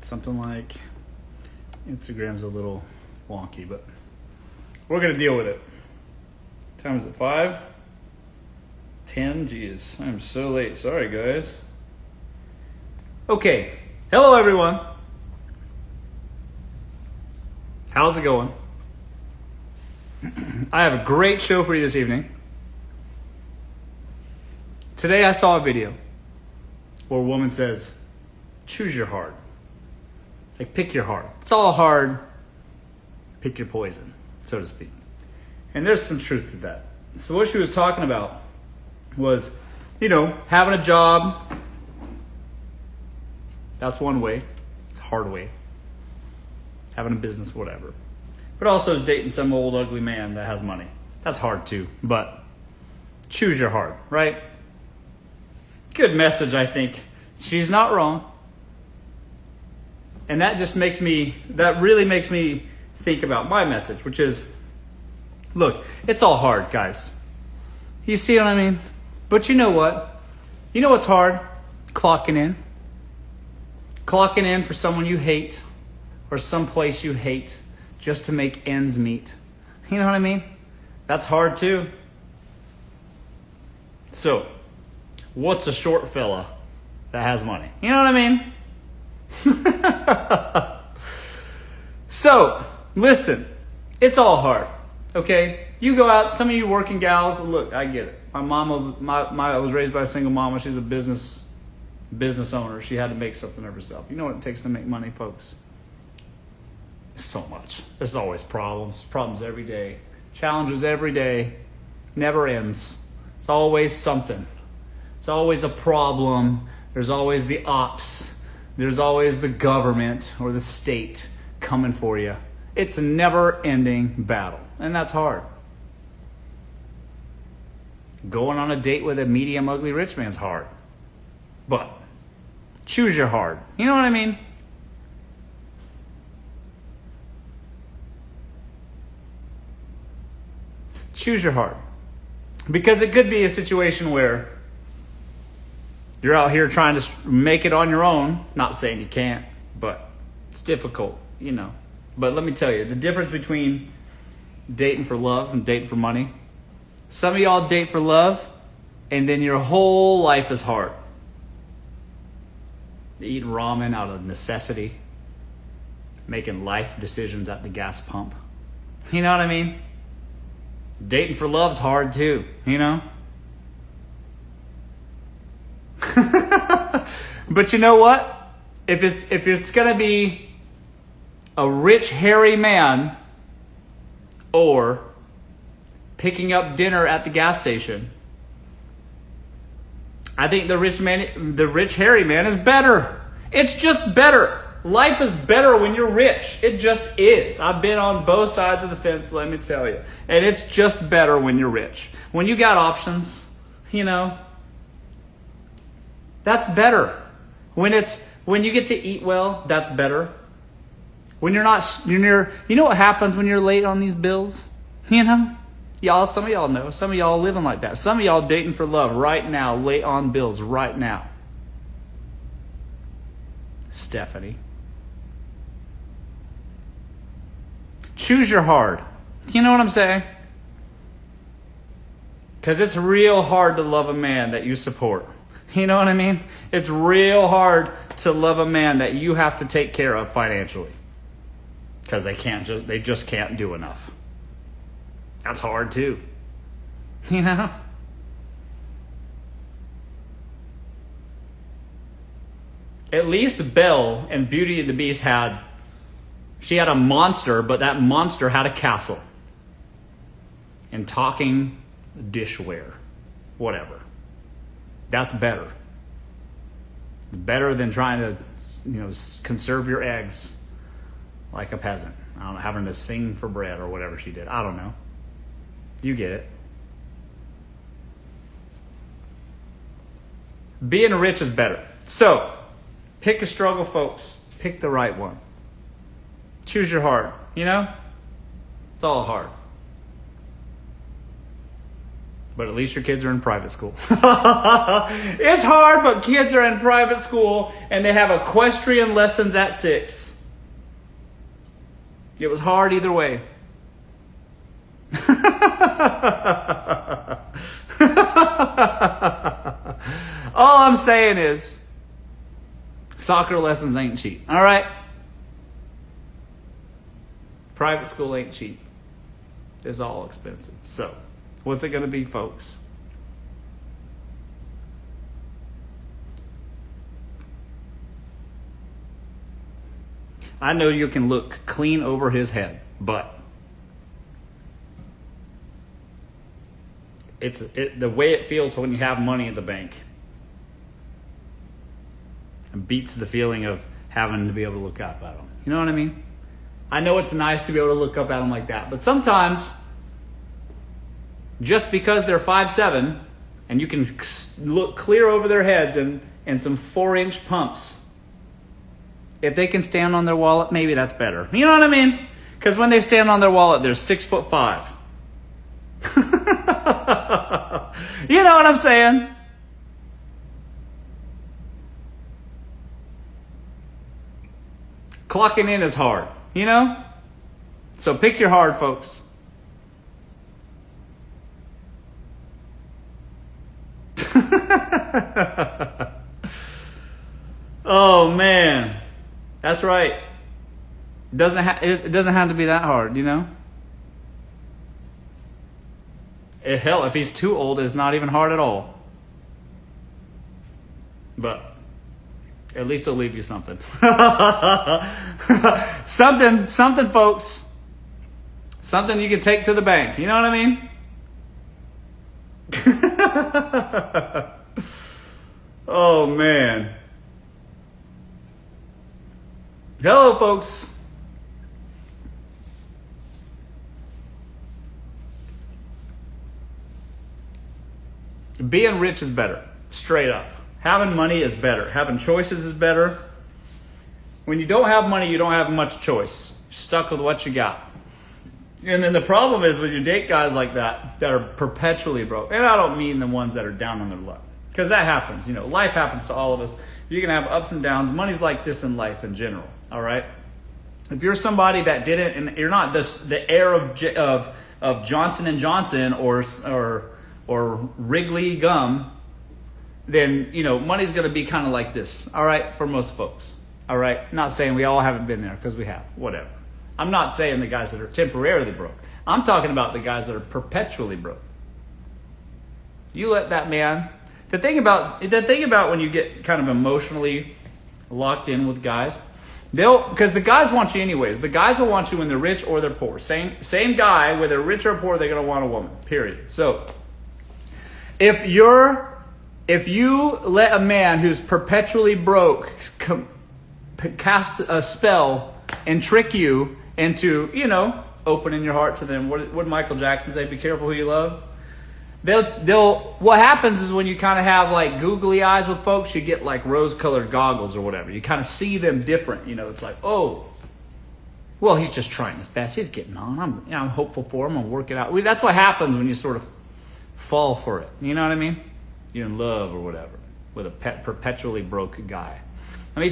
Something like Instagram's a little wonky, but we're going to deal with it. What time is it? 5? 10? Jeez, I'm so late. Sorry, guys. Okay. Hello, everyone. How's it going? I have a great show for you this evening. Today I saw a video where a woman says, choose your heart. Like, pick your heart. It's all hard. Pick your poison, so to speak. And there's some truth to that. So what she was talking about was, having a job. That's one way. It's a hard way. Having a business, whatever. But also is dating some old ugly man that has money. That's hard too. But choose your heart, right? Good message, I think. She's not wrong. And that really makes me think about my message, which is, look, it's all hard, guys. You see what I mean? But you know what? You know what's hard? Clocking in. Clocking in for someone you hate or someplace you hate just to make ends meet. You know what I mean? That's hard too. So, what's a short fella that has money? You know what I mean? So, listen, it's all hard, okay? You go out, some of you working gals, look, I get it. My mama, I was raised by a single mama. She's a business owner. She had to make something of herself. You know what it takes to make money, folks? So much. There's always problems every day, challenges every day, never ends. It's always something. It's always a problem. There's always the ops. There's always the government or the state coming for you. It's a never-ending battle, and that's hard. Going on a date with a medium ugly rich man's hard. But choose your hard. You know what I mean? Choose your heart. Because it could be a situation where you're out here trying to make it on your own. Not saying you can't, but it's difficult, But let me tell you, the difference between dating for love and dating for money. Some of y'all date for love, and then your whole life is hard. Eating ramen out of necessity. Making life decisions at the gas pump. You know what I mean? Dating for love's hard too, But you know what? If it's gonna be a rich, hairy man or picking up dinner at the gas station, I think the rich, hairy man is better. It's just better. Life is better when you're rich. It just is. I've been on both sides of the fence, let me tell you. And it's just better when you're rich. When you got options, that's better. When you get to eat well, that's better. When you know what happens when you're late on these bills? Y'all, some of y'all know. Some of y'all living like that. Some of y'all dating for love right now, late on bills right now. Stephanie. Choose your hard. You know what I'm saying? Because it's real hard to love a man that you support. You know what I mean? It's real hard to love a man that you have to take care of financially. Because they just can't do enough. That's hard too. At least Belle in Beauty and the Beast she had a monster, but that monster had a castle. And talking dishware. Whatever. That's better. Better than trying to, conserve your eggs like a peasant. I don't know, having to sing for bread or whatever she did. I don't know. You get it. Being rich is better. So, pick a struggle, folks. Pick the right one. Choose your heart. It's all hard. But at least your kids are in private school. It's hard, but kids are in private school and they have equestrian lessons at 6. It was hard either way. All I'm saying is, soccer lessons ain't cheap. All right? Private school ain't cheap. It's all expensive. So, what's it going to be, folks? I know you can look clean over his head, but the way it feels when you have money in the bank beats the feeling of having to be able to look up at them. You know what I mean? I know it's nice to be able to look up at them like that, but sometimes just because they're 5'7" and you can look clear over their heads and some 4-inch pumps, if they can stand on their wallet, maybe that's better. You know what I mean? Because when they stand on their wallet, they're 6'5". You know what I'm saying? Clocking in is hard, you know? So pick your hard, folks. Oh, man. That's right. It doesn't have to be that hard, you know? Hell, if he's too old, it's not even hard at all. But at least it'll leave you something. something, folks. Something you can take to the bank. You know what I mean? Oh, man. Hello, folks. Being rich is better. Straight up. Having money is better. Having choices is better. When you don't have money, you don't have much choice. You're stuck with what you got. And then the problem is when you date guys like that are perpetually broke. And I don't mean the ones that are down on their luck. Because that happens. You know, life happens to all of us. You're going to have ups and downs. Money's like this in life in general. All right? If you're somebody that didn't, and you're not the heir of Johnson & Johnson or Wrigley gum, then, you know, money's going to be kind of like this, all right, for most folks, all right? Not saying we all haven't been there, because we have, whatever. I'm not saying the guys that are temporarily broke. I'm talking about the guys that are perpetually broke. You let that man... The thing about when you get kind of emotionally locked in with guys, because the guys want you anyways. The guys will want you when they're rich or they're poor. Same guy, whether rich or poor, they're going to want a woman, period. So... If you let a man who's perpetually broke cast a spell and trick you into, you know, opening your heart to them, what did Michael Jackson say? Be careful who you love. What happens is when you kind of have like googly eyes with folks, you get like rose-colored goggles or whatever. You kind of see them different. You know, it's like, oh, well, he's just trying his best. He's getting on. I'm hopeful for him. I'm work it out. That's what happens when you sort of fall for it. You know what I mean? You're in love or whatever with a perpetually broke guy. Let me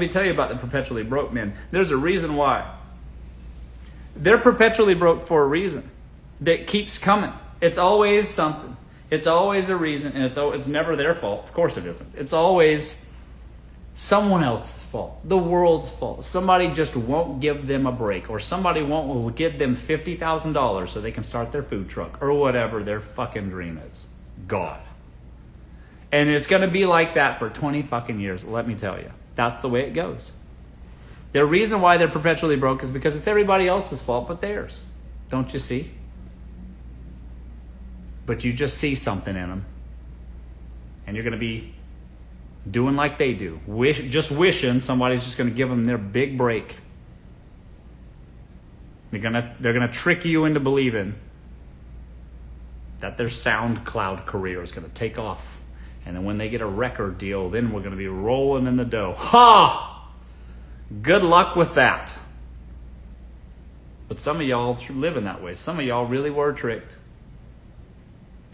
tell you about the perpetually broke men. There's a reason why. They're perpetually broke for a reason that keeps coming. It's always something. It's always a reason, and it's never their fault. Of course it isn't. It's always someone else's fault, the world's fault. Somebody just won't give them a break, or somebody will give them $50,000 so they can start their food truck, or whatever their fucking dream is. God. And it's going to be like that for 20 fucking years, let me tell you. That's the way it goes. The reason why they're perpetually broke is because it's everybody else's fault but theirs. Don't you see? But you just see something in them. And you're going to be doing like they do. Just wishing somebody's just going to give them their big break. They're going to trick you into believing that their SoundCloud career is going to take off. And then when they get a record deal, then we're going to be rolling in the dough. Ha! Good luck with that. But some of y'all living that way. Some of y'all really were tricked.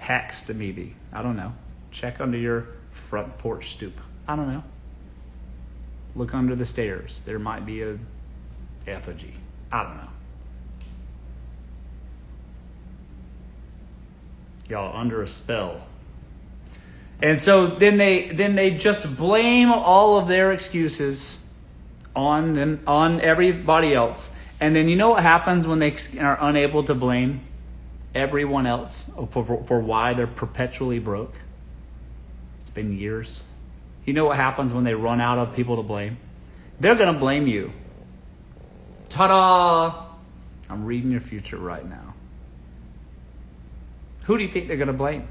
hexed maybe. I don't know. Check under your front porch stoop. I don't know. Look under the stairs. There might be a effigy. I don't know. Y'all under a spell. And so then they just blame all of their excuses on them, on everybody else. And then you know what happens when they are unable to blame everyone else for why they're perpetually broke? It's been years. You know what happens when they run out of people to blame? They're going to blame you. Ta-da! I'm reading your future right now. Who do you think they're going to blame?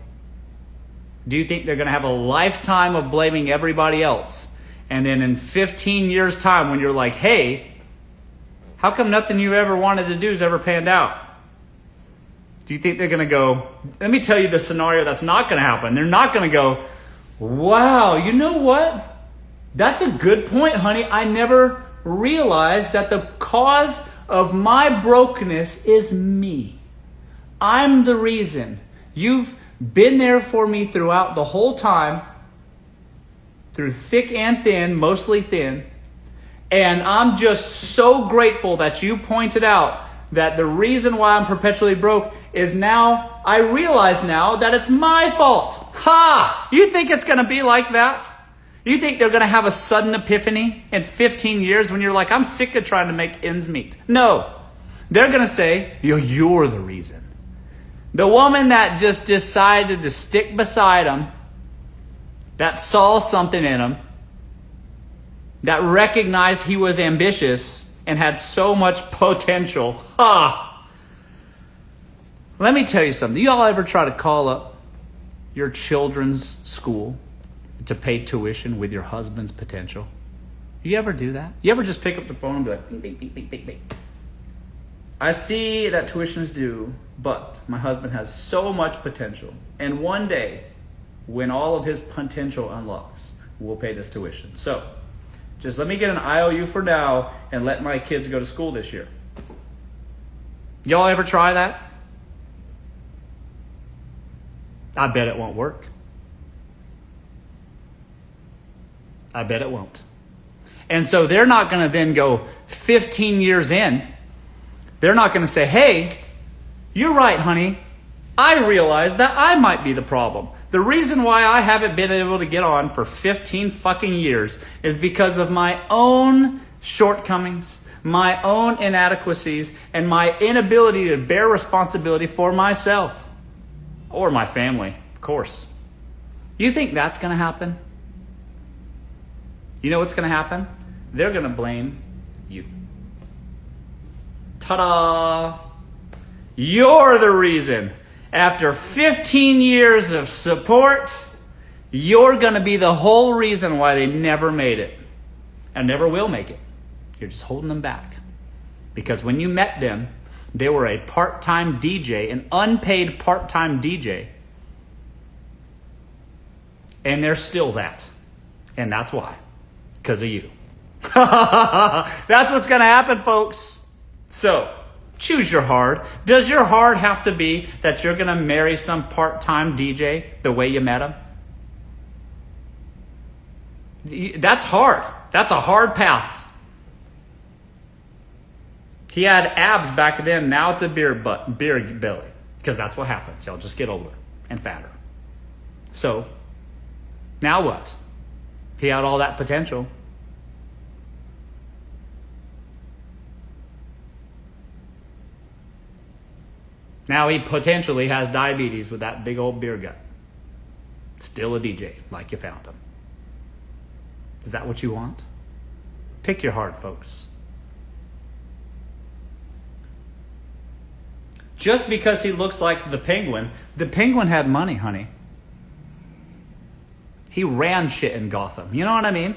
Do you think they're going to have a lifetime of blaming everybody else? And then in 15 years' time, when you're like, hey, how come nothing you ever wanted to do has ever panned out? Do you think they're going to go, let me tell you the scenario that's not going to happen. They're not going to go, wow, you know what? That's a good point, honey. I never realized that the cause of my brokenness is me. I'm the reason. You've been there for me throughout the whole time, through thick and thin, mostly thin. And I'm just so grateful that you pointed out that the reason why I'm perpetually broke is now, I realize now that it's my fault. Ha! You think it's going to be like that? You think they're going to have a sudden epiphany in 15 years when you're like, I'm sick of trying to make ends meet? No. They're going to say, you're the reason. The woman that just decided to stick beside him, that saw something in him, that recognized he was ambitious and had so much potential. Ha! Let me tell you something. Do y'all ever try to call up your children's school to pay tuition with your husband's potential? You ever do that? You ever just pick up the phone and be like, bing, bing, bing, bing, bing, bing. I see that tuition is due, but my husband has so much potential. And one day, when all of his potential unlocks, we'll pay this tuition. So, just let me get an IOU for now and let my kids go to school this year. Y'all ever try that? I bet it won't work. I bet it won't. And so they're not going to then go 15 years in. They're not going to say, hey, you're right, honey. I realize that I might be the problem. The reason why I haven't been able to get on for 15 fucking years is because of my own shortcomings, my own inadequacies, and my inability to bear responsibility for myself or my family, of course. You think that's going to happen? You know what's going to happen? They're going to blame you. Ta-da! You're the reason. After 15 years of support, you're going to be the whole reason why they never made it and never will make it. You're just holding them back. Because when you met them, they were a part-time DJ, an unpaid part-time DJ. And they're still that. And that's why. Because of you. That's what's going to happen, folks. So, choose your hard. Does your hard have to be that you're going to marry some part-time DJ the way you met him? That's hard. That's a hard path. He had abs back then. Now it's a beer belly. Because that's what happens. Y'all just get older and fatter. So, now what? He had all that potential. Now he potentially has diabetes with that big old beer gut. Still a DJ, like you found him. Is that what you want? Pick your heart, folks. Just because he looks like the Penguin had money, honey. He ran shit in Gotham. You know what I mean?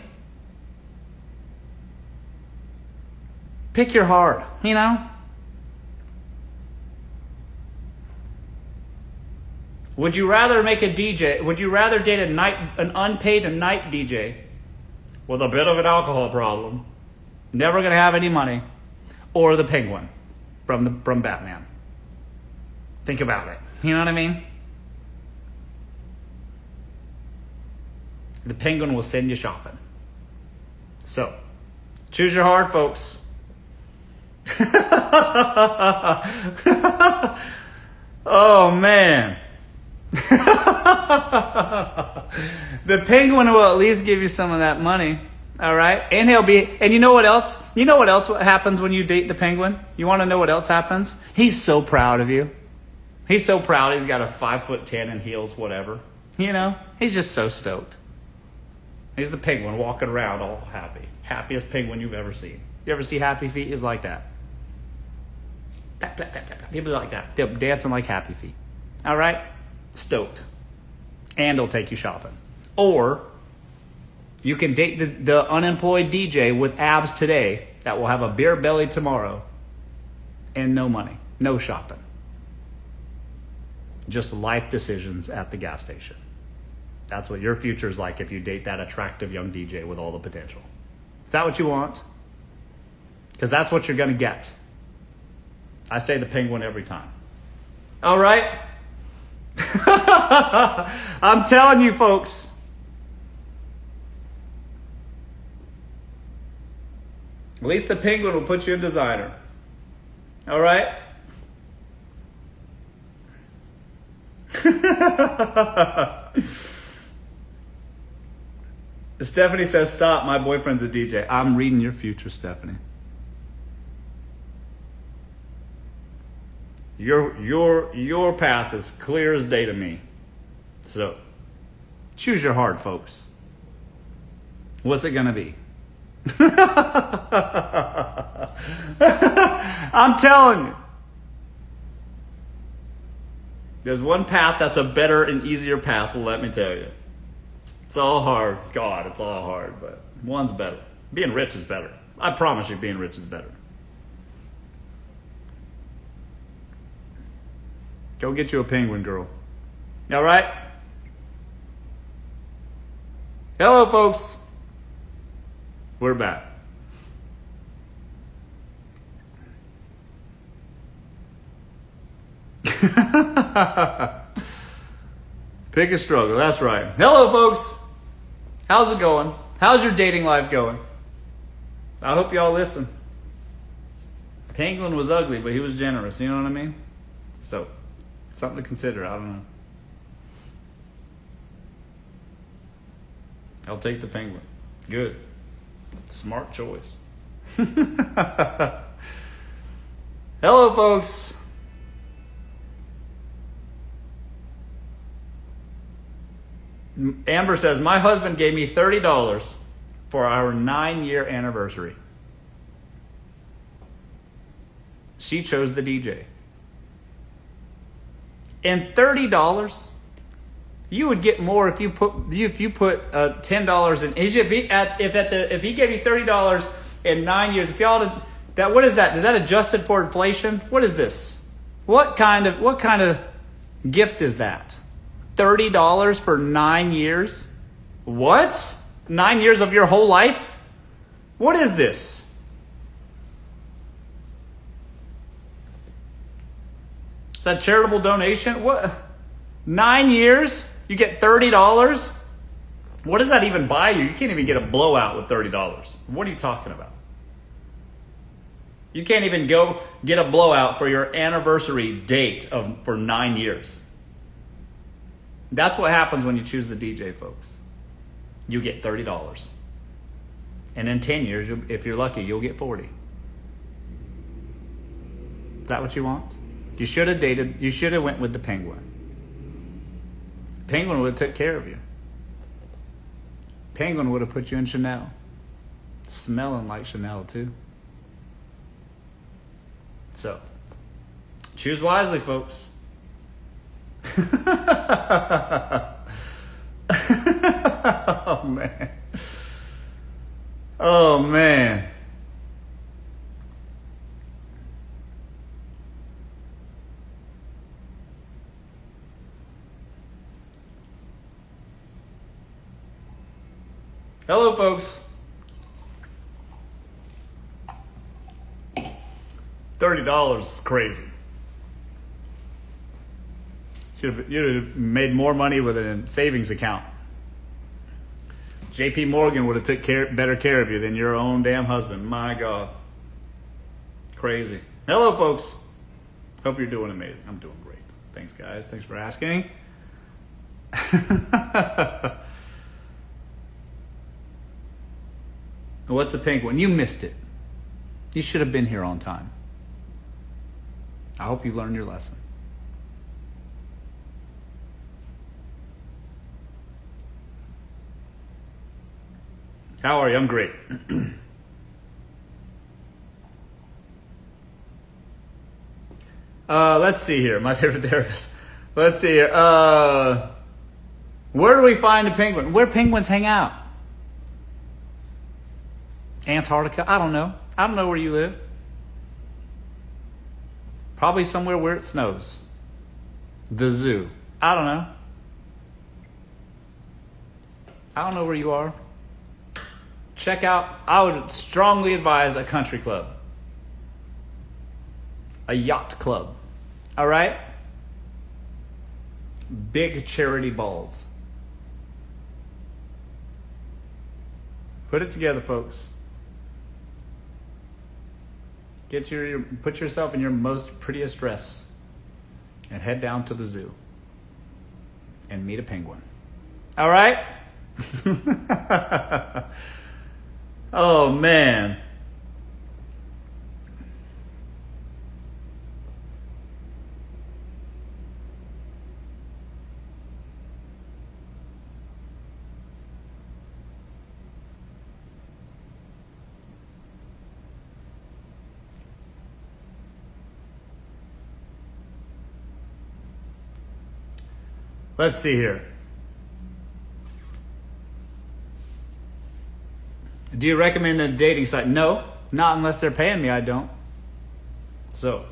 Pick your heart, you know? Would you rather make a DJ? Would you rather date an unpaid night DJ with a bit of an alcohol problem, never going to have any money, or the Penguin from Batman? Think about it. You know what I mean? The Penguin will send you shopping. So, choose your heart, folks. Oh, man. The Penguin will at least give you some of that money. All right? And you know what else? You know what else happens when you date the Penguin? You want to know what else happens? He's so proud of you. He's so proud he's got a 5'10" in heels, whatever. You know? He's just so stoked. He's the Penguin walking around all happy. Happiest penguin you've ever seen. You ever see happy feet? He's like that. Pat, pat, pat, pat, pat. He'll be like that. They're dancing like happy feet. All right? Stoked. And he'll take you shopping. Or you can date the unemployed DJ with abs today that will have a beer belly tomorrow and no money, no shopping. Just life decisions at the gas station. That's what your future is like if you date that attractive young DJ with all the potential. Is that what you want? Because that's what you're going to get. I say the Penguin every time. All right? I'm telling you, folks. At least the Penguin will put you in designer. All right? Stephanie says, stop, my boyfriend's a DJ. I'm reading your future, Stephanie. Your path is clear as day to me. So, choose your heart, folks. What's it going to be? I'm telling you. There's one path that's a better and easier path, let me tell you. It's all hard. God, it's all hard, but one's better. Being rich is better. I promise you, being rich is better. Go get you a penguin, girl. All right? Hello, folks. We're back. Pick a struggle. That's right. Hello, folks. How's it going? How's your dating life going? I hope y'all listen. Penguin was ugly, but he was generous. You know what I mean? So, something to consider. I don't know. I'll take the Penguin. Good. Smart choice. Hello, folks. Amber says, my husband gave me $30 for our 9-year anniversary. She chose the DJ. And $30, you would get more if you put $10 in. If he gave you $30 in 9 years, if y'all did that, what is that? Is that adjusted for inflation? What is this? What kind of gift is that? $30 for 9 years? What? 9 years of your whole life? What is this? Is that charitable donation? What? 9 years? You get $30? What does that even buy you? You can't even get a blowout with $30. What are you talking about? You can't even go get a blowout for your anniversary date for 9 years. That's what happens when you choose the DJ, folks. You get $30. And in 10 years, if you're lucky, you'll get 40. Is that what you want? You should have went with the Penguin. Penguin would have took care of you. Penguin would have put you in Chanel. Smelling like Chanel, too. So, choose wisely, folks. Oh, man. Oh, man. Hello, folks. $30 is crazy. You'd have made more money with a savings account. JP Morgan would have took better care of you than your own damn husband. My God. Crazy. Hello, folks. Hope you're doing amazing. I'm doing great. Thanks, guys. Thanks for asking. What's a penguin? You missed it. You should have been here on time. I hope you learned your lesson. How are you? I'm great. Let's see here. My favorite therapist. Let's see here. Where do we find a penguin? Where penguins hang out? Antarctica? I don't know. I don't know where you live. Probably somewhere where it snows. The zoo. I don't know. I don't know where you are. Check out, I would strongly advise a country club. A yacht club. All right? Big charity balls. Put it together, folks. Put yourself in your most prettiest dress and head down to the zoo and meet a penguin. All right? Oh, man. Let's see here. Do you recommend a dating site? No, not unless they're paying me, I don't. So,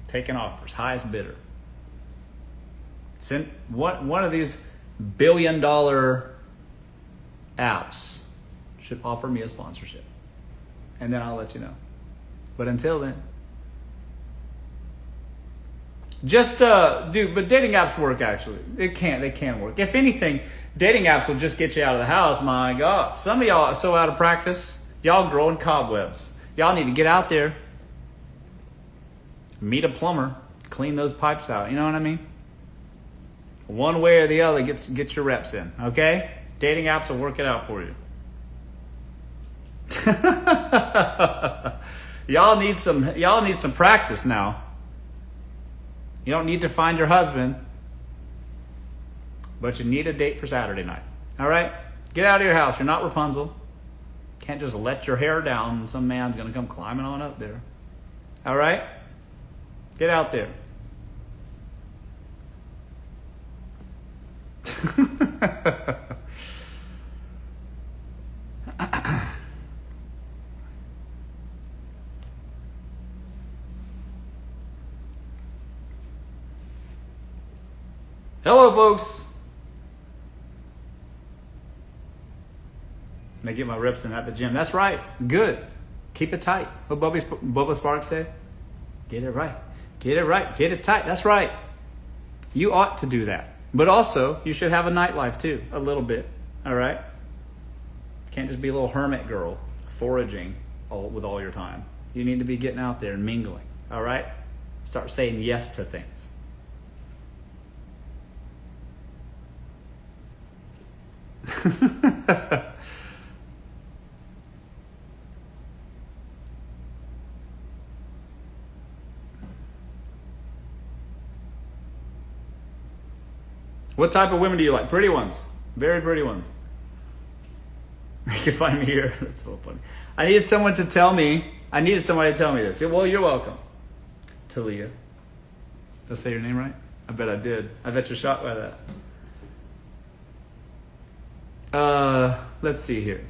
taking offers, highest bidder. Send one of these billion-dollar apps should offer me a sponsorship. And then I'll let you know. But until then, just but dating apps work actually. They can work. If anything, dating apps will just get you out of the house. My God, some of y'all are so out of practice. Y'all growing cobwebs. Y'all need to get out there, meet a plumber, clean those pipes out. You know what I mean? One way or the other, get your reps in. Okay? Dating apps will work it out for you. Y'all need some practice now. You don't need to find your husband, but you need a date for Saturday night. All right? Get out of your house. You're not Rapunzel. Can't just let your hair down and some man's going to come climbing on up there. All right? Get out there. Hello, folks. I get my reps in at the gym. That's right. Good. Keep it tight. What Bubba Sparks say? Get it right. Get it right. Get it tight. That's right. You ought to do that. But also, you should have a nightlife too. A little bit. All right? Can't just be a little hermit girl foraging with all your time. You need to be getting out there and mingling. All right? Start saying yes to things. What type of women do you like? Pretty ones. Very pretty ones. You can find me here. That's so funny. I needed somebody to tell me this. Well, you're welcome. Talia. Did I say your name right? I bet I did. I bet you're shocked by that. Let's see here.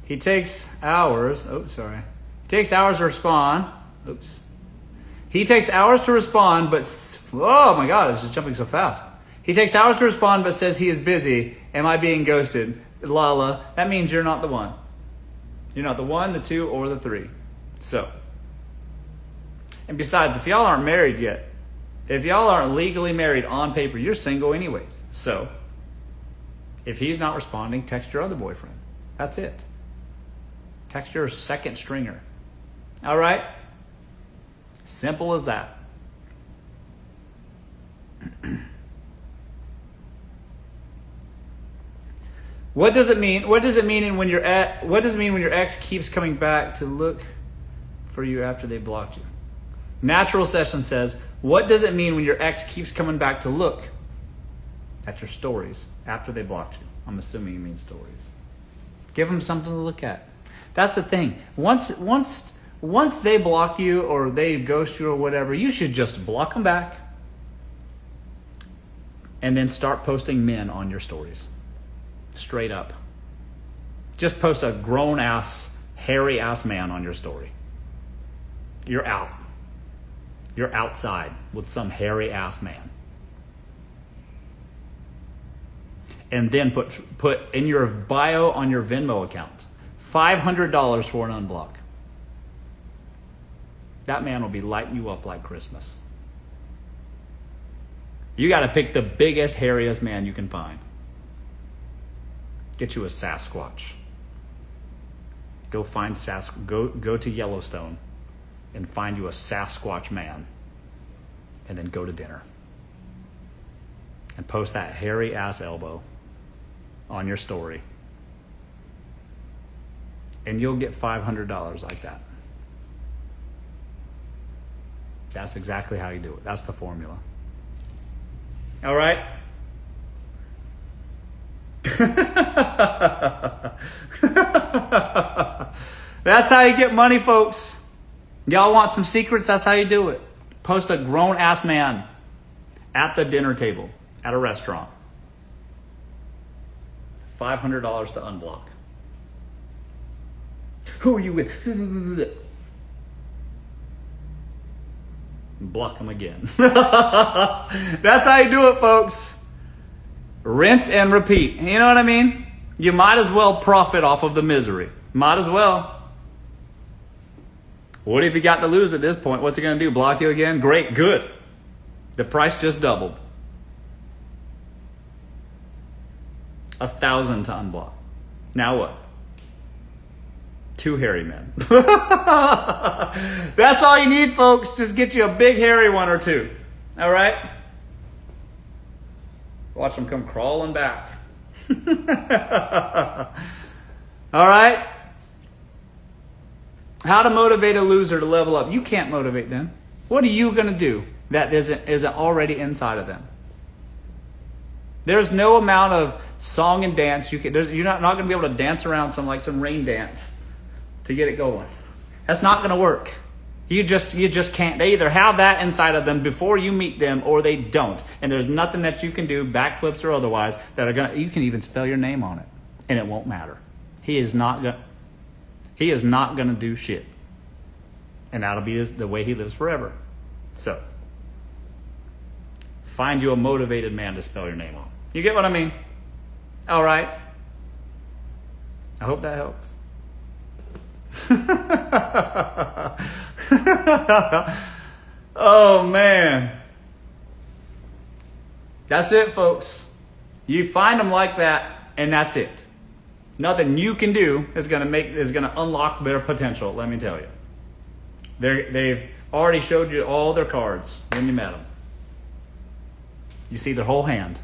He takes hours. Oh, sorry. He takes hours to respond. Oops. He takes hours to respond, but oh my God, it's just jumping so fast. He takes hours to respond, but says he is busy. Am I being ghosted? Lala, that means you're not the one. You're not the 1, the 2, or the 3. So, and besides, if y'all aren't married yet, if y'all aren't legally married on paper, you're single anyways. So, if he's not responding, text your other boyfriend. That's it. Text your second stringer. All right? Simple as that. What does it mean? What does it mean when your ex keeps coming back to look for you after they blocked you? Natural Session says, what does it mean when your ex keeps coming back to look at your stories after they blocked you? I'm assuming you mean stories. Give them something to look at. That's the thing. Once they block you or they ghost you or whatever, you should just block them back and then start posting men on your stories. Straight up. Just post a grown-ass, hairy-ass man on your story. You're out. You're outside with some hairy-ass man. And then put in your bio on your Venmo account, $500 for an unblock. That man will be lighting you up like Christmas. You got to pick the biggest, hairiest man you can find. Get you a Sasquatch. Go to Yellowstone and find you a Sasquatch man. And then go to dinner. And post that hairy ass elbow on your story. And you'll get $500 like that. That's exactly how you do it. That's the formula. All right? That's how you get money, folks. Y'all want some secrets? That's how you do it. Post a grown-ass man at the dinner table at a restaurant. $500 to unblock. Who are you with? Block them again. That's how you do it, folks. Rinse and repeat. You know what I mean? You might as well profit off of the misery. Might as well. What if you got to lose at this point? What's it going to do? Block you again? Great, good. The price just doubled. $1,000 to unblock. Now what? 2 hairy men. That's all you need, folks. Just get you a big hairy one or 2. All right? Watch them come crawling back. All right? How to motivate a loser to level up. You can't motivate them. What are you going to do that isn't already inside of them? There's no amount of song and dance. You're not going to be able to dance around some rain dance to get it going. That's not going to work. You just can't. They either have that inside of them before you meet them or they don't. And there's nothing that you can do, backflips or otherwise, you can even spell your name on it and it won't matter. He is not going to do shit. And that'll be the way he lives forever. So, find you a motivated man to spell your name on. You get what I mean? All right. I hope that helps. Oh, man. That's it, folks. You find them like that, and that's it. Nothing you can do is going to unlock their potential, let me tell you. They've already showed you all their cards when you met them. You see their whole hand.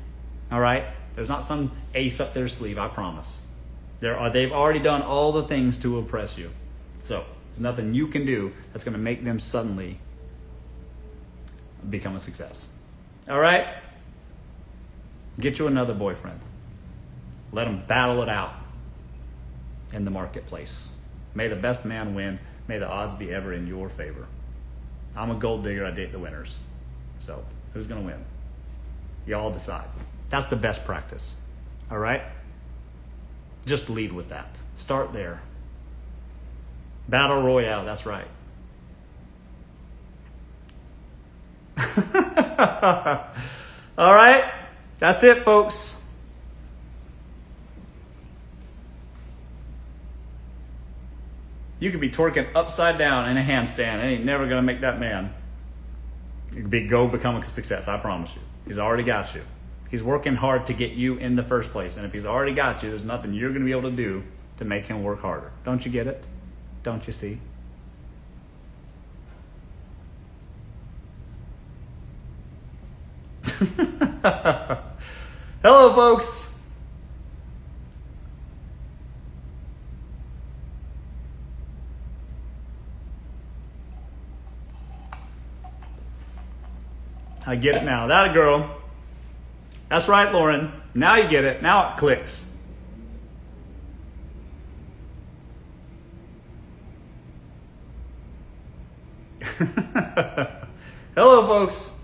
All right? There's not some ace up their sleeve, I promise. They've already done all the things to impress you. So, there's nothing you can do that's going to make them suddenly become a success. All right? Get you another boyfriend. Let them battle it out in the marketplace. May the best man win. May the odds be ever in your favor. I'm a gold digger. I date the winners. So, who's going to win? Y'all decide. That's the best practice. All right? Just lead with that. Start there. Battle Royale, that's right. All right? That's it, folks. You could be twerking upside down in a handstand. It ain't never gonna make that man go become a success. I promise you. He's already got you. He's working hard to get you in the first place. And if he's already got you, there's nothing you're gonna be able to do to make him work harder. Don't you get it? Don't you see? Hello, folks. I get it now. That a girl. That's right, Lauren. Now you get it. Now it clicks. Hello, folks.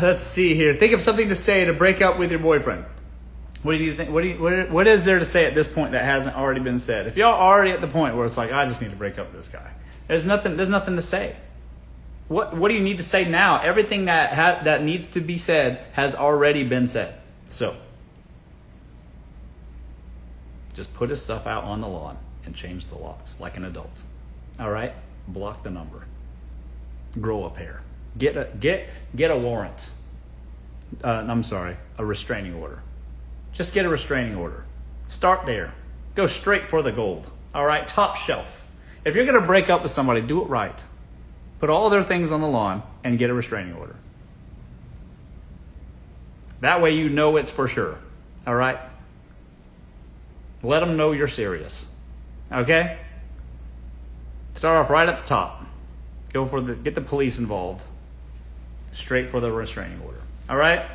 Let's see here. Think of something to say to break up with your boyfriend. What do you think? What is there to say at this point that hasn't already been said? If y'all are already at the point where it's like, I just need to break up with this guy, there's nothing to say. What do you need to say now? Everything that needs to be said has already been said. So just put his stuff out on the lawn and change the locks like an adult. All right? Block the number. Grow a pair. Get a warrant. I'm sorry, a restraining order. Just get a restraining order. Start there. Go straight for the gold. All right? Top shelf. If you're going to break up with somebody, do it right. Put all their things on the lawn and get a restraining order. That way you know it's for sure. All right? Let them know you're serious. Okay? Start off right at the top. Get the police involved. Straight for the restraining order. All right?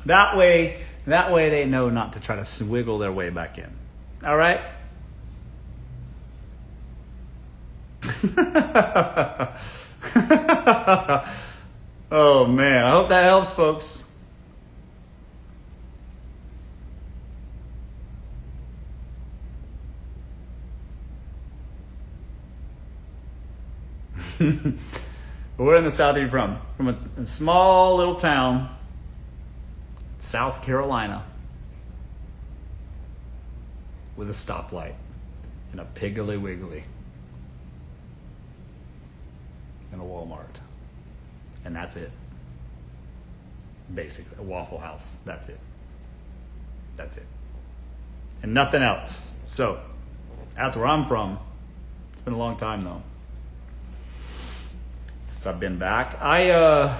That way they know not to try to wiggle their way back in. All right? Oh, man. I hope that helps, folks. Where in the South are you from? From a small little town, South Carolina, with a stoplight and a Piggly Wiggly and a Walmart. And that's it. Basically, a Waffle House. That's it. That's it. And nothing else. So, that's where I'm from. It's been a long time, though. I've been back. I'm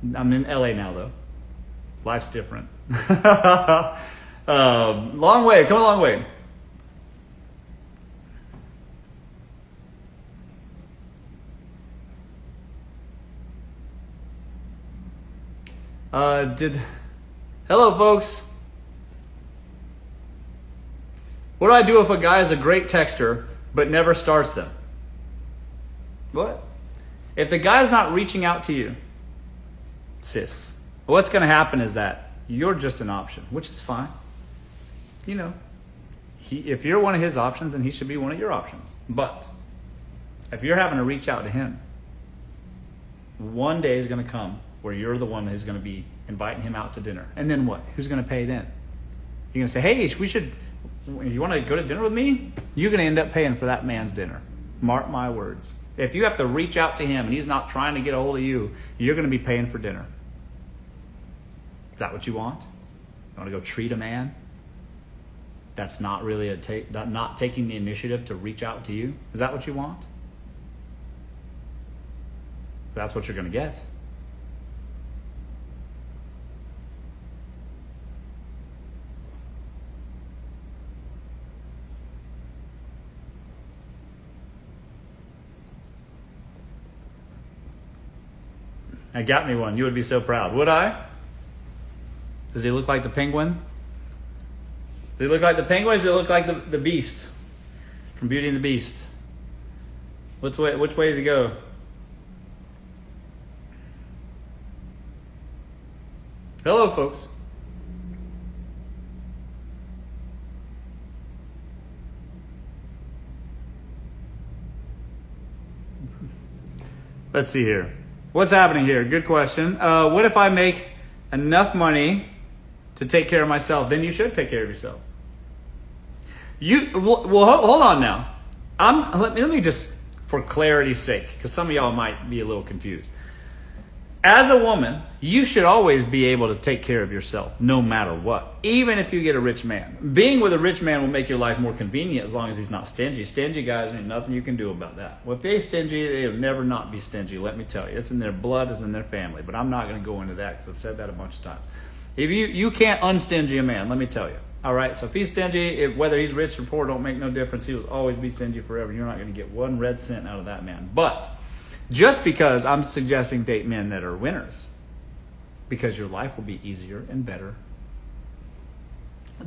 in LA now, though. Life's different. Long way. Come a long way. Hello, folks. What do I do if a guy is a great texter but never starts them? What? If the guy's not reaching out to you, sis, what's going to happen is that you're just an option, which is fine. You know, if you're one of his options, then he should be one of your options. But if you're having to reach out to him, one day is going to come where you're the one who's going to be inviting him out to dinner. And then what? Who's going to pay then? You're going to say, hey, you want to go to dinner with me? You're going to end up paying for that man's dinner. Mark my words. If you have to reach out to him and he's not trying to get a hold of you, you're going to be paying for dinner. Is that what you want? You want to go treat a man that's not really not taking the initiative to reach out to you? Is that what you want? That's what you're going to get. I got me one. You would be so proud. Would I? Does he look like the penguin? Does he look like the penguin or does he look like the beast from Beauty and the Beast? Which way does he go? Hello, folks. Let's see here. What's happening here? Good question. What if I make enough money to take care of myself? Then you should take care of yourself. Hold on now. Let me just, for clarity's sake, because some of y'all might be a little confused. As a woman, you should always be able to take care of yourself, no matter what. Even if you get a rich man. Being with a rich man will make your life more convenient as long as he's not stingy. Stingy guys, ain't nothing you can do about that. Well, if they're stingy, they'll never not be stingy, let me tell you. It's in their blood, it's in their family. But I'm not going to go into that because I've said that a bunch of times. If you can't unstingy a man, let me tell you. All right, so if he's stingy, whether he's rich or poor, don't make no difference. He will always be stingy forever. You're not going to get one red cent out of that man. But just because I'm suggesting date men that are winners, because your life will be easier and better,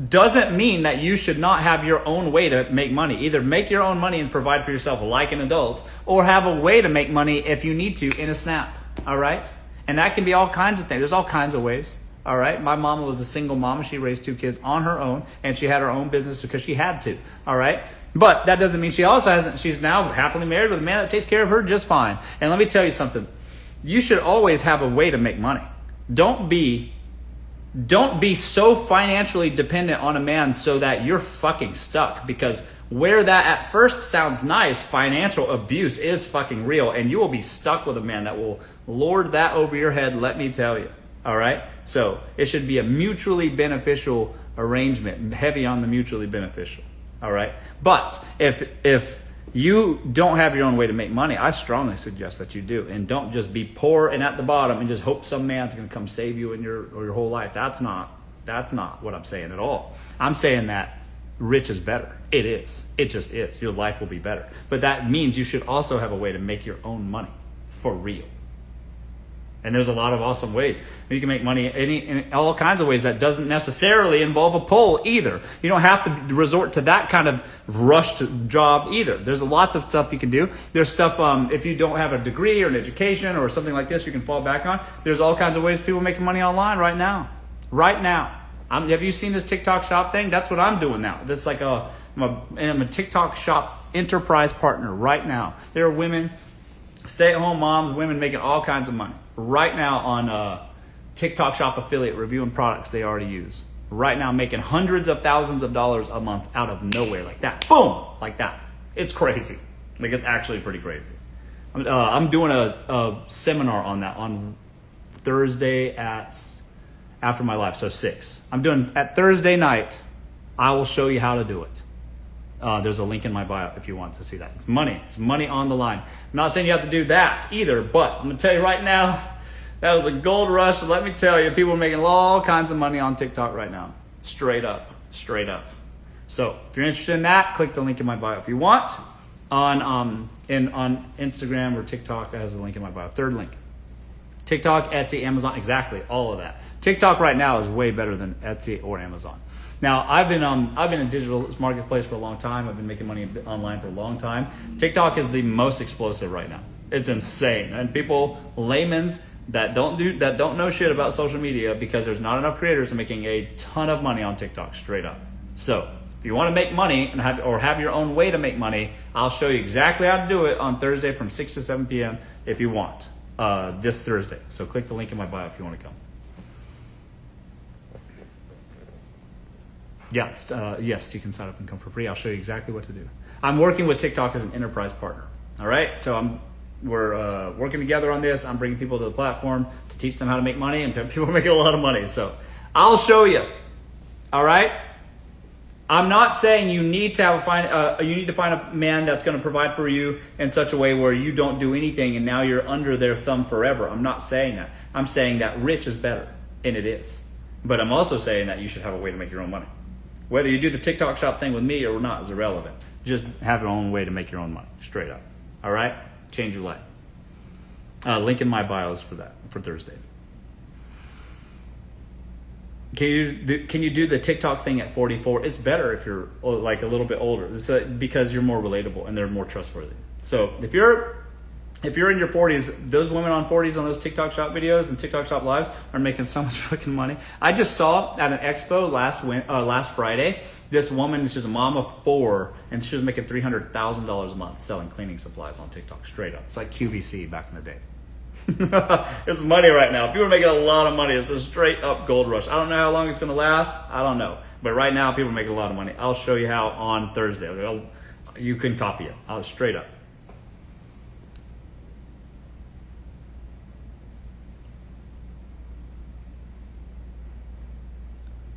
doesn't mean that you should not have your own way to make money. Either make your own money and provide for yourself like an adult, or have a way to make money if you need to in a snap. All right? And that can be all kinds of things. There's all kinds of ways. All right. My mama was a single mama. She raised 2 kids on her own, and she had her own business because she had to. All right. But that doesn't mean she also hasn't. She's now happily married with a man that takes care of her just fine. And let me tell you something. You should always have a way to make money. Don't be so financially dependent on a man so that you're fucking stuck, because where that at first sounds nice, financial abuse is fucking real, and you will be stuck with a man that will lord that over your head, let me tell you. All right? So it should be a mutually beneficial arrangement, heavy on the mutually beneficial. All right? But if you don't have your own way to make money, I strongly suggest that you do. And don't just be poor and at the bottom and just hope some man's going to come save you in your whole life. That's not what I'm saying at all. I'm saying that rich is better. It is. It just is. Your life will be better. But that means you should also have a way to make your own money for real. And there's a lot of awesome ways. You can make money in all kinds of ways that doesn't necessarily involve a pole either. You don't have to resort to that kind of rushed job either. There's lots of stuff you can do. There's stuff, if you don't have a degree or an education or something like this you can fall back on. There's all kinds of ways people making money online right now. Right now. Have you seen this TikTok shop thing? That's what I'm doing now. This is like I'm a TikTok shop enterprise partner right now. There are women, stay-at-home moms, women making all kinds of money right now on TikTok shop affiliate, reviewing products they already use. Right now making hundreds of thousands of dollars a month out of nowhere, like that. Boom! Like that. It's crazy. Like, it's actually pretty crazy. I'm doing a seminar on that on Thursday after my live, so 6. I'm doing at Thursday night. I will show you how to do it. There's a link in my bio if you want to see that. It's money. It's money on the line. I'm not saying you have to do that either, but I'm going to tell you right now, that was a gold rush. Let me tell you, people are making all kinds of money on TikTok right now. Straight up. Straight up. So if you're interested in that, click the link in my bio. If you want, on Instagram or TikTok, that has the link in my bio. 3rd link. TikTok, Etsy, Amazon, exactly, all of that. TikTok right now is way better than Etsy or Amazon. Now, I've been in digital marketplace for a long time. I've been making money online for a long time. TikTok is the most explosive right now. It's insane. And people, laymen's that don't know shit about social media, because there's not enough creators, are making a ton of money on TikTok straight up. So, if you want to make money and have your own way to make money, I'll show you exactly how to do it on Thursday from 6 to 7 p.m. if you want, this Thursday. So click the link in my bio if you want to come. Yes, you can sign up and come for free. I'll show you exactly what to do. I'm working with TikTok as an enterprise partner. All right, so we're working together on this. I'm bringing people to the platform to teach them how to make money, and people are making a lot of money. So I'll show you. All right. I'm not saying you need to find a man that's going to provide for you in such a way where you don't do anything and now you're under their thumb forever. I'm not saying that. I'm saying that rich is better, and it is. But I'm also saying that you should have a way to make your own money. Whether you do the TikTok shop thing with me or not is irrelevant. Just have your own way to make your own money, straight up. All right? Change your life. Link in my bios for that, for Thursday. Can you do the TikTok thing at 44? It's better if you're like a little bit older. It's because you're more relatable and they're more trustworthy. So if you're in your 40s, those women on 40s on those TikTok shop videos and TikTok shop lives are making so much fucking money. I just saw at an expo last Friday, this woman, she's a mom of 4, and she was making $300,000 a month selling cleaning supplies on TikTok straight up. It's like QVC back in the day. It's money right now. People are making a lot of money. It's a straight up gold rush. I don't know how long it's going to last. I don't know. But right now, people are making a lot of money. I'll show you how on Thursday. You can copy it. I'll straight up.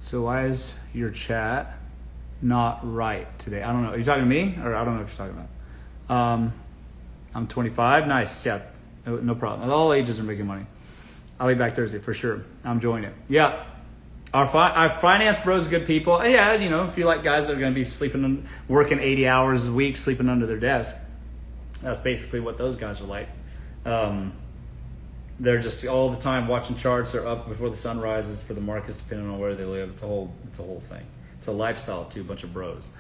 So why is your chat not right today? I don't know. Are you talking to me? Or I don't know what you're talking about. I'm 25. Nice. Yeah. No problem. All ages are making money. I'll be back Thursday for sure. I'm joining it. Yeah. Our finance bros are good people. Yeah, you know, if you like guys that are going to be working 80 hours a week, sleeping under their desk, that's basically what those guys are like. They're just all the time watching charts. They're up before the sun rises for the markets, depending on where they live. It's a whole thing. It's a lifestyle too, a bunch of bros.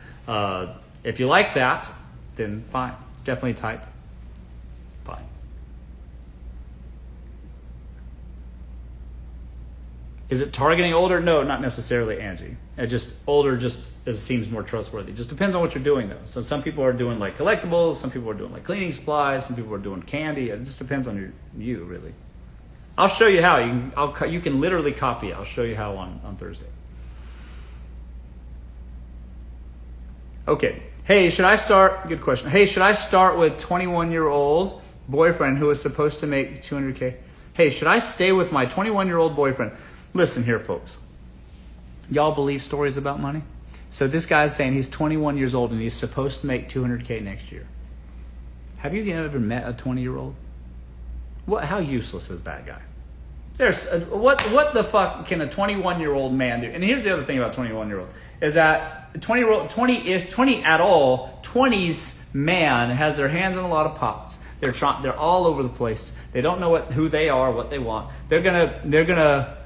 If you like that, then fine. It's definitely type. Fine. Is it targeting older? No, not necessarily, Angie. Older seems more trustworthy. Just depends on what you're doing though. So some people are doing like collectibles, some people are doing like cleaning supplies, some people are doing candy. It just depends on you really. I'll show you how. You can literally copy it. I'll show you how on Thursday. Okay. Hey, should I start? Good question. Hey, should I start with 21-year-old boyfriend who is supposed to make $200K? Hey, should I stay with my 21-year-old boyfriend? Listen here, folks. Y'all believe stories about money? So this guy's saying he's 21 years old and he's supposed to make $200K next year. Have you ever met a 20-year-old? How useless is that guy? What the fuck can a 21-year-old man do? And here's the other thing about 21-year-old is that 20 at all. 20s man has their hands in a lot of pots. They're all over the place. They don't know who they are, what they want. They're gonna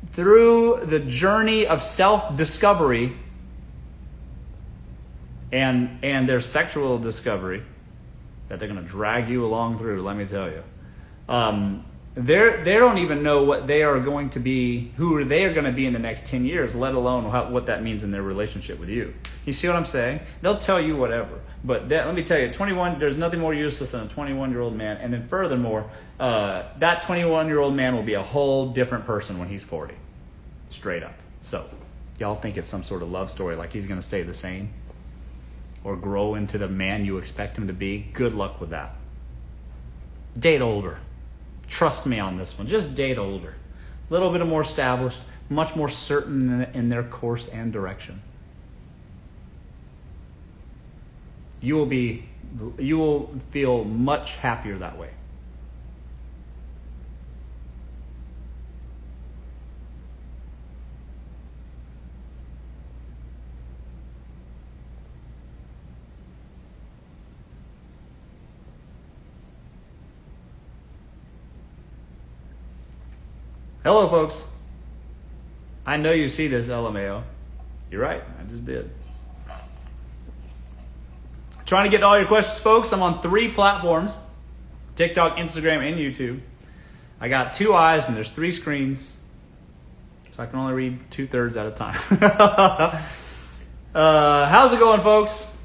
through the journey of self-discovery and their sexual discovery that they're gonna drag you along through. Let me tell you. They don't even know what they are going to be, who they are going to be in the next 10 years, let alone what that means in their relationship with you. You see what I'm saying? They'll tell you whatever. But let me tell you, 21, there's nothing more useless than a 21-year-old man. And then furthermore, that 21-year-old man will be a whole different person when he's 40. Straight up. So, y'all think it's some sort of love story, like he's going to stay the same or grow into the man you expect him to be? Good luck with that. Date older. Trust me on this one. Just date older. A little bit more established, much more certain in their course and direction. You will feel much happier that way. Hello, folks. I know you see this, LMAO. You're right. I just did. Trying to get to all your questions, folks. I'm on 3 platforms: TikTok, Instagram, and YouTube. I got 2 eyes and there's 3 screens, so I can only read 2/3 at a time. How's it going, folks?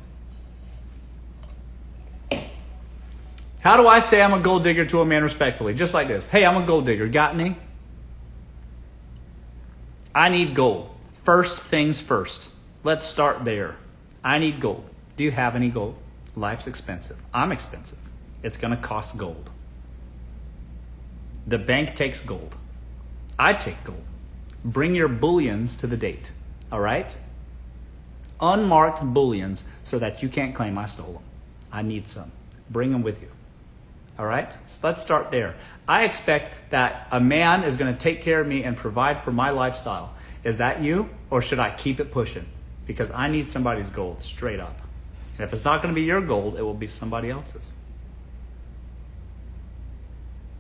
How do I say I'm a gold digger to a man respectfully? Just like this. Hey, I'm a gold digger. Got any? I need gold. First things first. Let's start there. I need gold. Do you have any gold? Life's expensive. I'm expensive. It's going to cost gold. The bank takes gold. I take gold. Bring your bullions to the date. All right? Unmarked bullions so that you can't claim I stole them. I need some. Bring them with you. All right? So let's start there. I expect that a man is going to take care of me and provide for my lifestyle. Is that you? Or should I keep it pushing? Because I need somebody's gold, straight up. And if it's not going to be your gold, it will be somebody else's.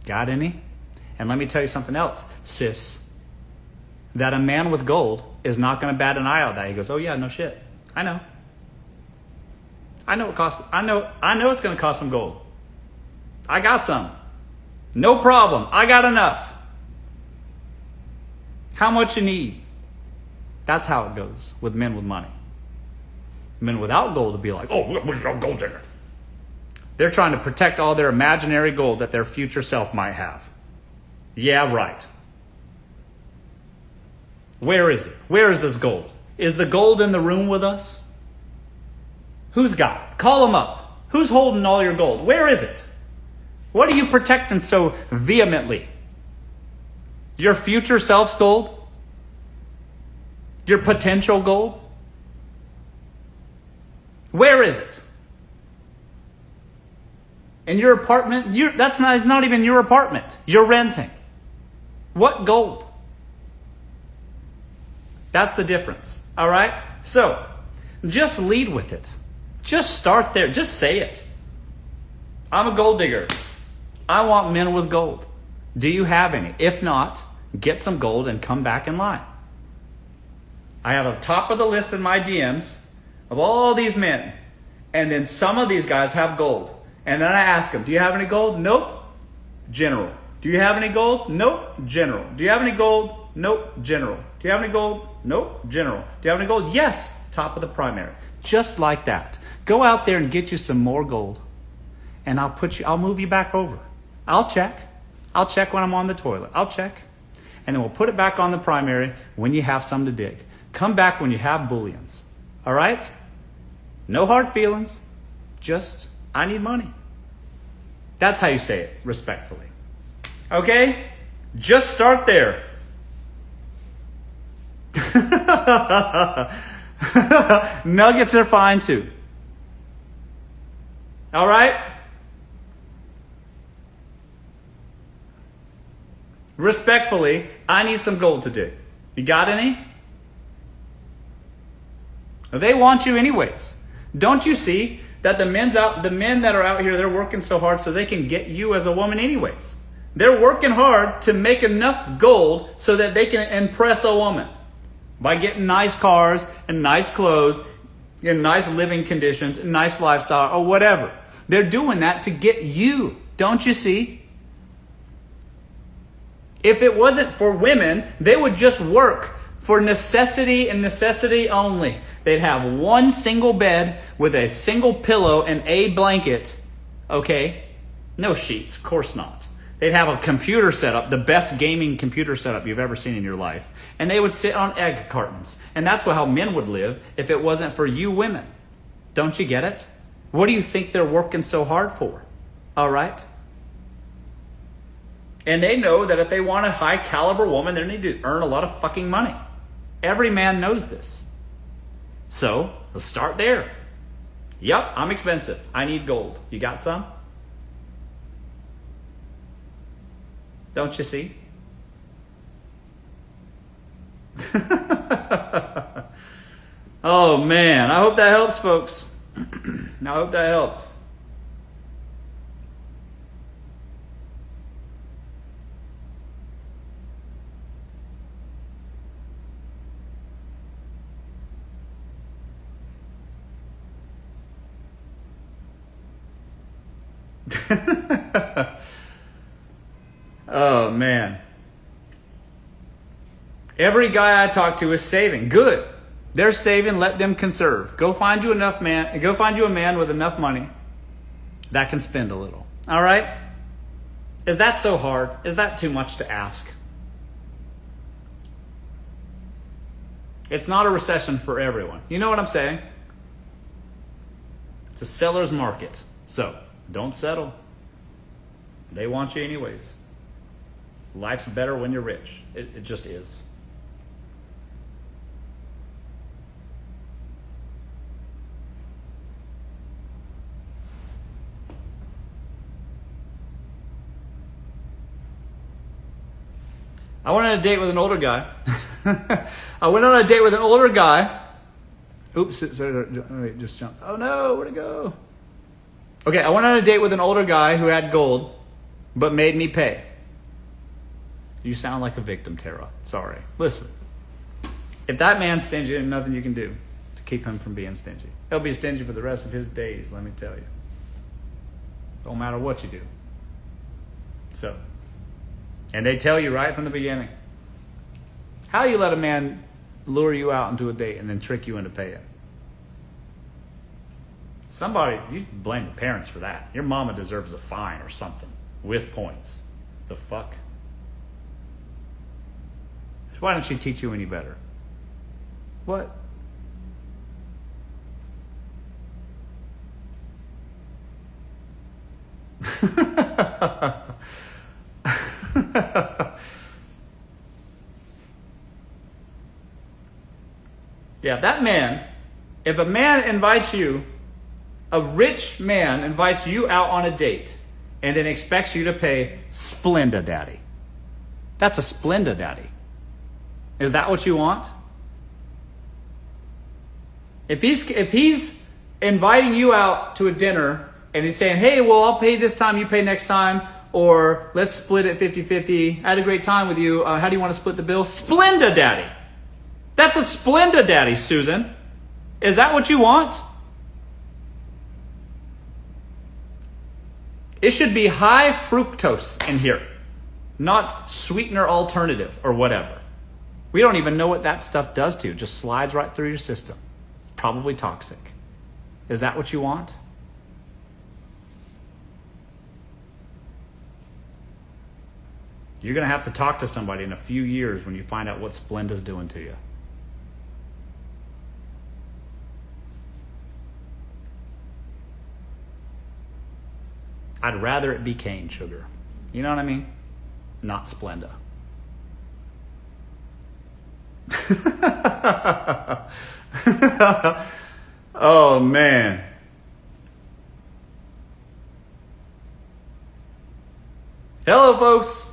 Got any? And let me tell you something else, sis. That a man with gold is not going to bat an eye at that. He goes, oh yeah, no shit. I know. I know it costs. I know it's going to cost some gold. I got some. No problem. I got enough. How much you need? That's how it goes with men with money. Men without gold would be like, oh, look, we're a gold digger. They're trying to protect all their imaginary gold that their future self might have. Yeah, right. Where is it? Where is this gold? Is the gold in the room with us? Who's got it? Call them up. Who's holding all your gold? Where is it? What are you protecting so vehemently? Your future self's gold? Your potential gold? Where is it? In your apartment? That's not even your apartment. You're renting. What gold? That's the difference. All right? So, just lead with it. Just start there. Just say it. I'm a gold digger. I want men with gold. Do you have any? If not, get some gold and come back in line. I have a top of the list in my DMs of all these men. And then some of these guys have gold. And then I ask them, do you have any gold? Nope. General. Do you have any gold? Nope. General. Do you have any gold? Nope. General. Do you have any gold? Nope. General. Do you have any gold? Yes. Top of the primary. Just like that. Go out there and get you some more gold. And I'll move you back over. I'll check. I'll check when I'm on the toilet. I'll check. And then we'll put it back on the primary when you have some to dig. Come back when you have bullions. All right? No hard feelings. Just, I need money. That's how you say it, respectfully. Okay? Just start there. Nuggets are fine too. All right? Respectfully, I need some gold to dig. You got any? They want you anyways. Don't you see that the men that are out here, they're working so hard so they can get you as a woman anyways. They're working hard to make enough gold so that they can impress a woman by getting nice cars and nice clothes and nice living conditions and nice lifestyle or whatever. They're doing that to get you. Don't you see? If it wasn't for women, they would just work for necessity and necessity only. They'd have one single bed with a single pillow and a blanket. Okay? No sheets, of course not. They'd have a computer setup, the best gaming computer setup you've ever seen in your life. And they would sit on egg cartons. And that's how men would live if it wasn't for you women. Don't you get it? What do you think they're working so hard for? All right? And they know that if they want a high caliber woman, they need to earn a lot of fucking money. Every man knows this. So, let's start there. Yep, I'm expensive. I need gold. You got some? Don't you see? Oh man, I hope that helps, folks. I hope that helps. Oh man. Every guy I talk to is saving. Good. They're saving, let them conserve. Go find you a man with enough money that can spend a little. All right? Is that so hard? Is that too much to ask? It's not a recession for everyone. You know what I'm saying? It's a seller's market. So, don't settle. They want you anyways. Life's better when you're rich. It just is. I went on a date with an older guy. I went on a date with an older guy. Oops, wait, just jump. Oh no, where'd it go? Okay, I went on a date with an older guy who had gold, but made me pay. You sound like a victim, Tara. Sorry. Listen, if that man's stingy, there's nothing you can do to keep him from being stingy. He'll be stingy for the rest of his days, let me tell you. Don't matter what you do. So, and they tell you right from the beginning. How you let a man lure you out into a date and then trick you into paying? Somebody, you blame the parents for that. Your mama deserves a fine or something with points. The fuck? Why don't she teach you any better? What? Yeah, that man, if a man invites you, a rich man invites you out on a date and then expects you to pay Splenda Daddy. That's a Splenda Daddy. Is that what you want? If he's inviting you out to a dinner and he's saying, hey, well, I'll pay this time, you pay next time, or let's split it 50-50. I had a great time with you. How do you want to split the bill? Splenda Daddy. That's a Splenda Daddy, Susan. Is that what you want? It should be high fructose in here, not sweetener alternative or whatever. We don't even know what that stuff does to you. It just slides right through your system. It's probably toxic. Is that what you want? You're going to have to talk to somebody in a few years when you find out what Splenda's doing to you. I'd rather it be cane sugar. You know what I mean? Not Splenda. Oh, man. Hello, folks.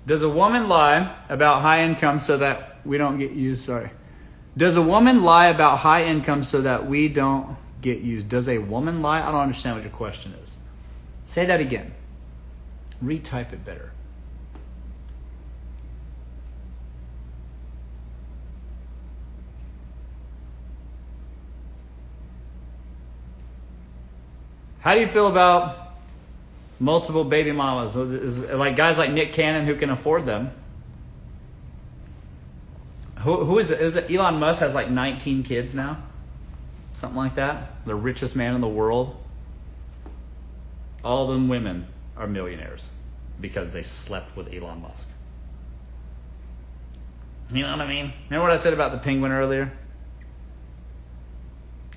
Does a woman lie about high income so that we don't get used? Sorry. Does a woman lie about high income so that we don't get used? Does a woman lie? I don't understand what your question is. Say that again. Retype it better. How do you feel about multiple baby mamas? Like guys like Nick Cannon who can afford them. Who is it? Is it Elon Musk has like 19 kids now? Something like that. The richest man in the world. All them women are millionaires because they slept with Elon Musk. You know what I mean? Remember what I said about the penguin earlier?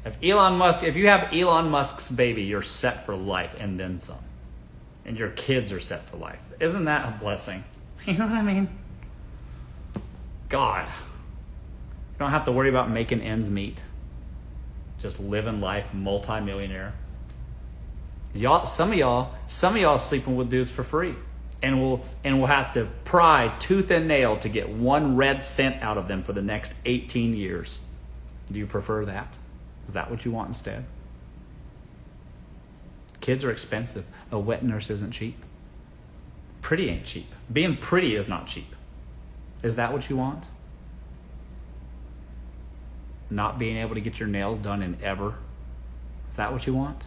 If you have Elon Musk's baby, you're set for life and then some. And your kids are set for life. Isn't that a blessing? You know what I mean? God. You don't have to worry about making ends meet. Just living life, multi-millionaire. Some of y'all sleeping with dudes for free. And will have to pry tooth and nail to get one red cent out of them for the next 18 years. Do you prefer that? Is that what you want instead? Kids are expensive. A wet nurse isn't cheap. Pretty ain't cheap. Being pretty is not cheap. Is that what you want? Not being able to get your nails done in ever? Is that what you want?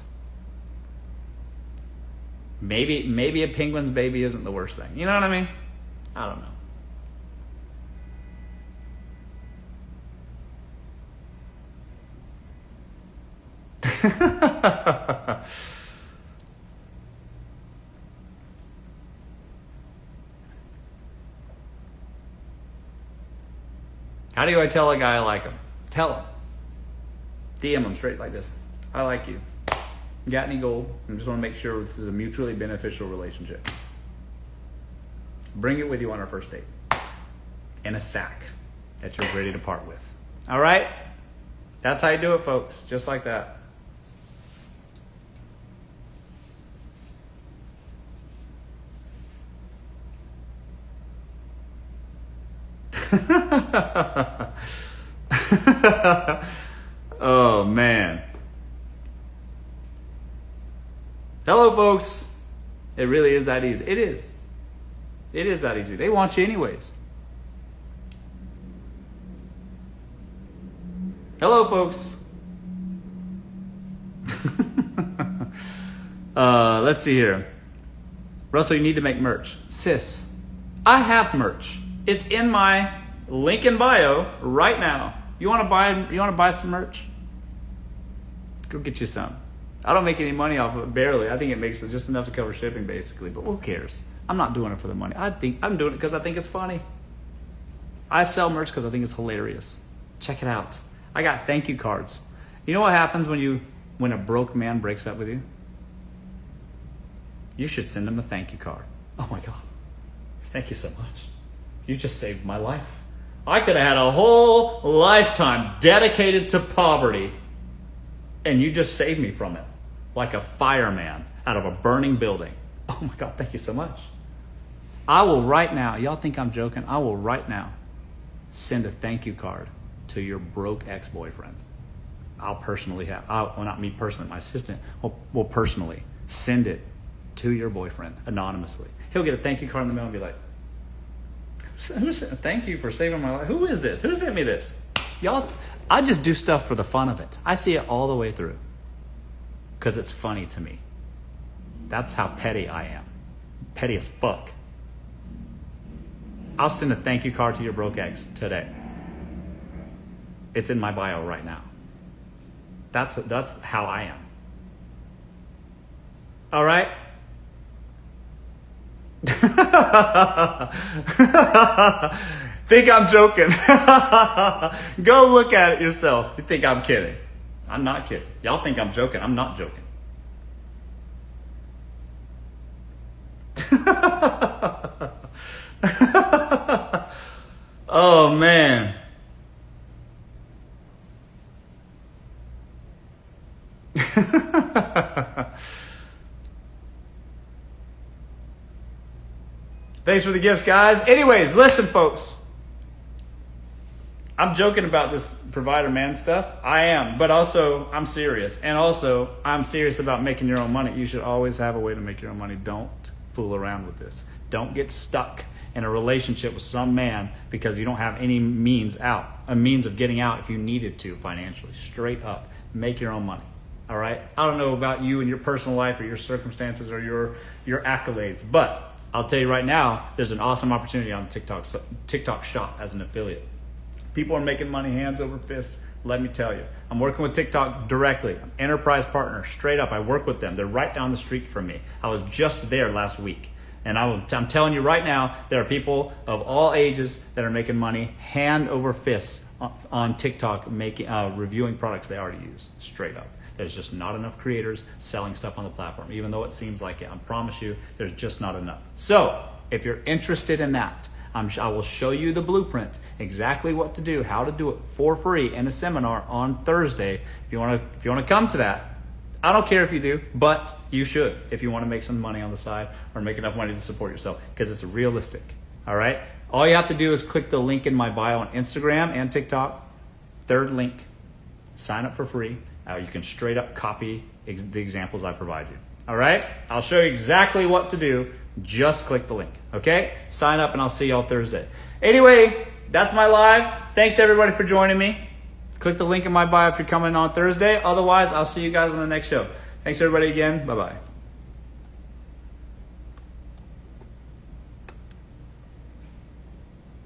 Maybe a penguin's baby isn't the worst thing. You know what I mean? I don't know. How do I tell a guy I like him? Tell him. DM him straight like this. I like you. Got any gold? I just want to make sure this is a mutually beneficial relationship. Bring it with you on our first date. In a sack that you're ready to part with. All right? That's how you do it, folks. Just like that. Oh, man. Hello, folks. It really is that easy. It is. It is that easy. They want you anyways. Hello, folks. Let's see here. Russell, you need to make merch. Sis, I have merch. It's in my link in bio right now. You want to buy some merch? Go get you some. I don't make any money off of it, barely. I think it makes just enough to cover shipping, basically. But who cares? I'm not doing it for the money. I'm doing it because I think it's funny. I sell merch because I think it's hilarious. Check it out. I got thank you cards. You know what happens when a broke man breaks up with you? You should send him a thank you card. Oh my God. Thank you so much. You just saved my life. I could have had a whole lifetime dedicated to poverty, and you just saved me from it. Like a fireman out of a burning building. Oh my God, thank you so much. I will right now, y'all think I'm joking? I will right now send a thank you card to your broke ex-boyfriend. I'll personally well, not me personally, my assistant will personally send it to your boyfriend anonymously. He'll get a thank you card in the mail and be like, thank you for saving my life. Who is this? Who sent me this? Y'all, I just do stuff for the fun of it. I see it all the way through because it's funny to me. That's how petty I am. Petty as fuck. I'll send a thank you card to your broke ex today. It's in my bio right now. That's how I am. All right? Think I'm joking. Go look at it yourself. You think I'm kidding. I'm not kidding. Y'all think I'm joking. I'm not joking. Oh, man. Thanks for the gifts, guys. Anyways, listen, folks. I'm joking about this provider man stuff. I am, but also I'm serious. And also, I'm serious about making your own money. You should always have a way to make your own money. Don't fool around with this. Don't get stuck in a relationship with some man because you don't have any means of getting out if you needed to financially. Straight up. Make your own money. All right? I don't know about you and your personal life or your circumstances or your accolades, but I'll tell you right now, there's an awesome opportunity on TikTok Shop as an affiliate. People are making money hands over fists. Let me tell you. I'm working with TikTok directly. I'm enterprise partner, straight up. I work with them. They're right down the street from me. I was just there last week. And I'm telling you right now, there are people of all ages that are making money hand over fists on TikTok, reviewing products they already use, straight up. There's just not enough creators selling stuff on the platform, even though it seems like it. I promise you, there's just not enough. So if you're interested in that, I will show you the blueprint, exactly what to do, how to do it for free in a seminar on Thursday. If you want to come to that, I don't care if you do, but you should if you want to make some money on the side or make enough money to support yourself because it's realistic. All right. All you have to do is click the link in my bio on Instagram and TikTok. Third link. Sign up for free. You can straight up copy the examples I provide you. All right? I'll show you exactly what to do. Just click the link. Okay? Sign up and I'll see y'all Thursday. Anyway, that's my live. Thanks everybody for joining me. Click the link in my bio if you're coming on Thursday. Otherwise, I'll see you guys on the next show. Thanks everybody again. Bye-bye.